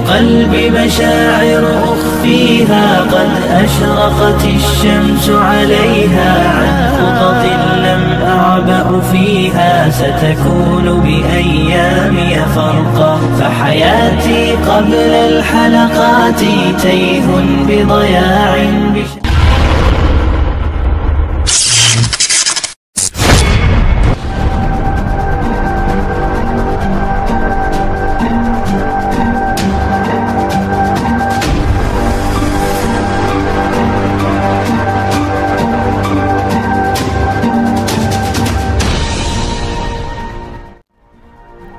قلبي مشاعر أخفيها قد أشرقت الشمس عليها عن خطط لم أعبأ فيها ستكون بأيامي فرقا فحياتي قبل الحلقات تيه بضياع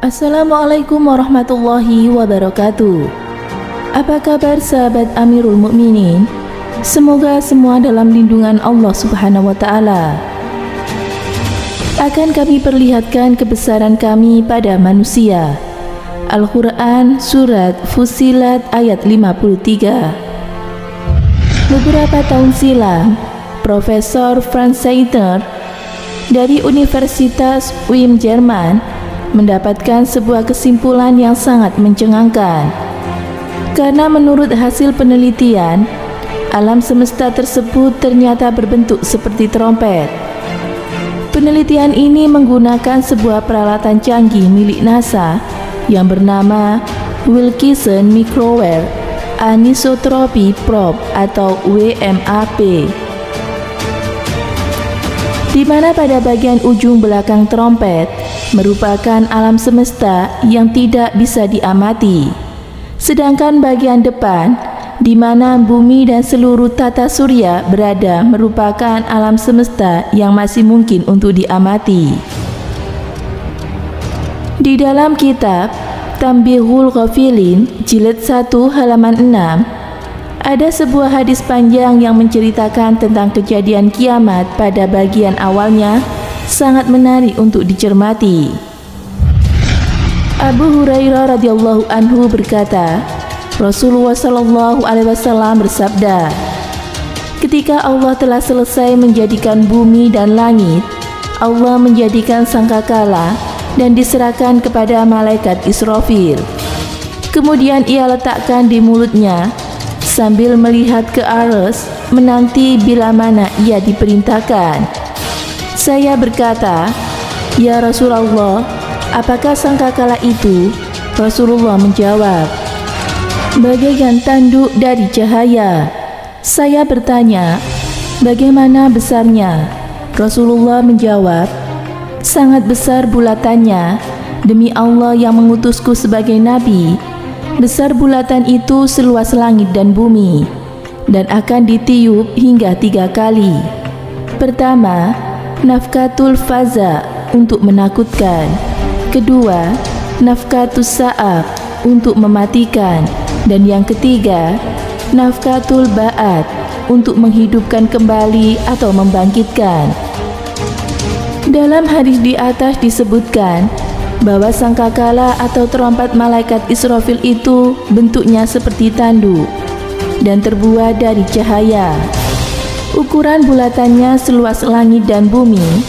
Assalamualaikum warahmatullahi wabarakatuh. Apa kabar sahabat Amirul Mukminin? Semoga semua dalam lindungan Allah Subhanahu wa Ta'ala. Akan kami perlihatkan kebesaran kami pada manusia. Al-Quran Surat Fussilat ayat 53. Beberapa tahun silam, Profesor Franz Seidner dari Universitas Wien, Jerman mendapatkan sebuah kesimpulan yang sangat mencengangkan. Karena menurut hasil penelitian, alam semesta tersebut ternyata berbentuk seperti trompet. Penelitian ini menggunakan sebuah peralatan canggih milik NASA yang bernama Wilkinson Microwave Anisotropy Probe atau WMAP, di mana pada bagian ujung belakang trompet merupakan alam semesta yang tidak bisa diamati, sedangkan bagian depan di mana bumi dan seluruh tata surya berada merupakan alam semesta yang masih mungkin untuk diamati. Di dalam kitab Tanbihul Ghafilin jilid 1 halaman 6 ada sebuah hadis panjang yang menceritakan tentang kejadian kiamat pada bagian awalnya, sangat menarik untuk dicermati. Abu Hurairah radhiyallahu anhu berkata, Rasulullah sallallahu alaihi wasallam bersabda, ketika Allah telah selesai menjadikan bumi dan langit, Allah menjadikan sangkakala dan diserahkan kepada malaikat Israfil. Kemudian ia letakkan di mulutnya sambil melihat ke arsy menanti bila mana ia diperintahkan. Saya berkata, "Ya Rasulullah, apakah sangkakala itu?" Rasulullah menjawab, "Bagaikan tanduk dari cahaya." Saya bertanya, "Bagaimana besarnya?" Rasulullah menjawab, "Sangat besar bulatannya. Demi Allah yang mengutusku sebagai nabi, besar bulatan itu seluas langit dan bumi, dan akan ditiup hingga 3 kali. Pertama, nafkatul faza untuk menakutkan. Kedua, nafkatus sa'ab untuk mematikan. Dan yang ketiga, nafkatul ba'at untuk menghidupkan kembali atau membangkitkan." Dalam hadis di atas disebutkan bahwa sangkakala atau trompet malaikat Israfil itu bentuknya seperti tanduk dan terbuat dari cahaya. Ukuran bulatannya seluas langit dan bumi.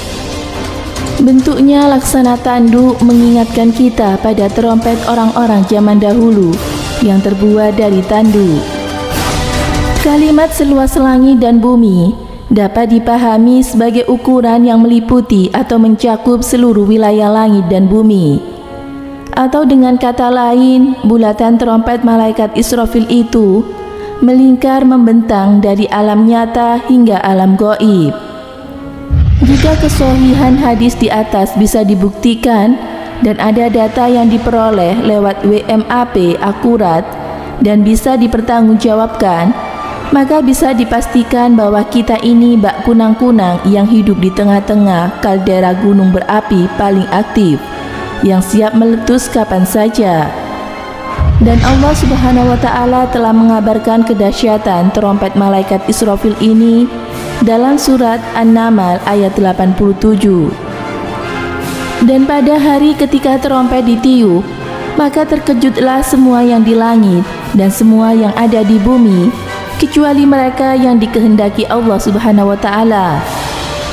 Bentuknya laksana tanduk mengingatkan kita pada trompet orang-orang zaman dahulu yang terbuat dari tanduk. Kalimat seluas langit dan bumi dapat dipahami sebagai ukuran yang meliputi atau mencakup seluruh wilayah langit dan bumi. Atau dengan kata lain, bulatan trompet malaikat Israfil itu melingkar membentang dari alam nyata hingga alam gaib. Jika kesohihan hadis di atas bisa dibuktikan dan ada data yang diperoleh lewat WMAP akurat dan bisa dipertanggungjawabkan, maka bisa dipastikan bahwa kita ini bak kunang-kunang yang hidup di tengah-tengah kaldera gunung berapi paling aktif yang siap meletus kapan saja. Dan Allah Subhanahu wa Ta'ala telah mengabarkan kedahsyatan trompet malaikat Israfil ini dalam surat An-Naml ayat 87. Dan pada hari ketika trompet ditiup, maka terkejutlah semua yang di langit dan semua yang ada di bumi, kecuali mereka yang dikehendaki Allah Subhanahu wa Ta'ala.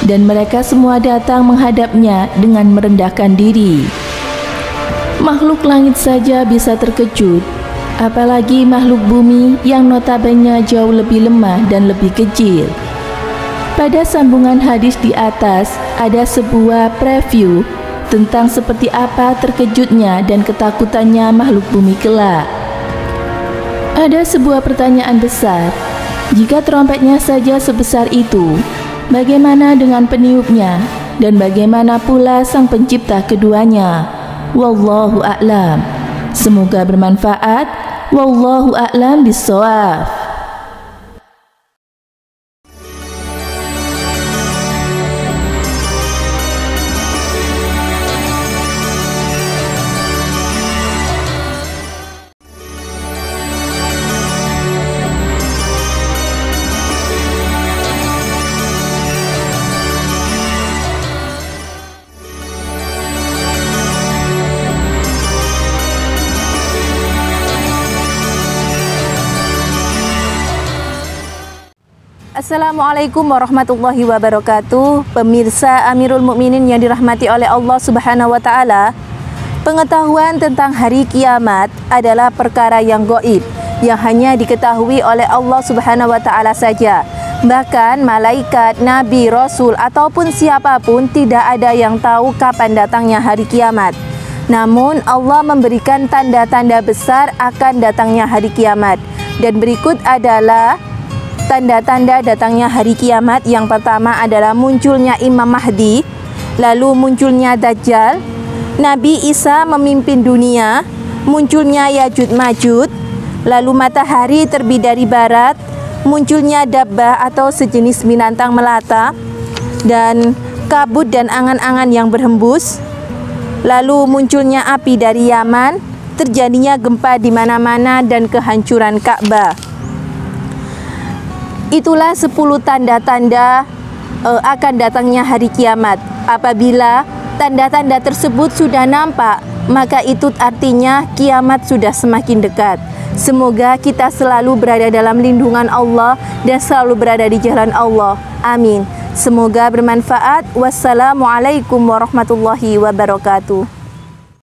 Dan mereka semua datang menghadapnya dengan merendahkan diri. Makhluk langit saja bisa terkejut, apalagi makhluk bumi yang notabene jauh lebih lemah dan lebih kecil. Pada sambungan hadis di atas ada sebuah preview tentang seperti apa terkejutnya dan ketakutannya makhluk bumi kelak. Ada sebuah pertanyaan besar, jika trompetnya saja sebesar itu, bagaimana dengan peniupnya dan bagaimana pula sang pencipta keduanya? Wallahu a'lam. Semoga bermanfaat. Wallahu a'lam bishawab. Assalamualaikum warahmatullahi wabarakatuh. Pemirsa Amirul Mukminin yang dirahmati oleh Allah Subhanahu wa taala, pengetahuan tentang hari kiamat adalah perkara yang gaib, yang hanya diketahui oleh Allah Subhanahu wa taala saja. Bahkan malaikat, nabi, rasul ataupun siapapun tidak ada yang tahu kapan datangnya hari kiamat. Namun Allah memberikan tanda-tanda besar akan datangnya hari kiamat. Dan berikut adalah tanda-tanda datangnya hari kiamat. Yang pertama adalah munculnya Imam Mahdi, lalu munculnya Dajjal, Nabi Isa memimpin dunia, munculnya Yajud Majud, lalu matahari terbit dari barat, munculnya Dabbah atau sejenis binatang melata, dan kabut dan angan-angan yang berhembus, lalu munculnya api dari Yaman, terjadinya gempa di mana-mana dan kehancuran Ka'bah. Itulah 10 tanda-tanda akan datangnya hari kiamat. Apabila tanda-tanda tersebut sudah nampak, maka itu artinya kiamat sudah semakin dekat. Semoga kita selalu berada dalam lindungan Allah dan selalu berada di jalan Allah. Amin. Semoga bermanfaat. Wassalamualaikum warahmatullahi wabarakatuh.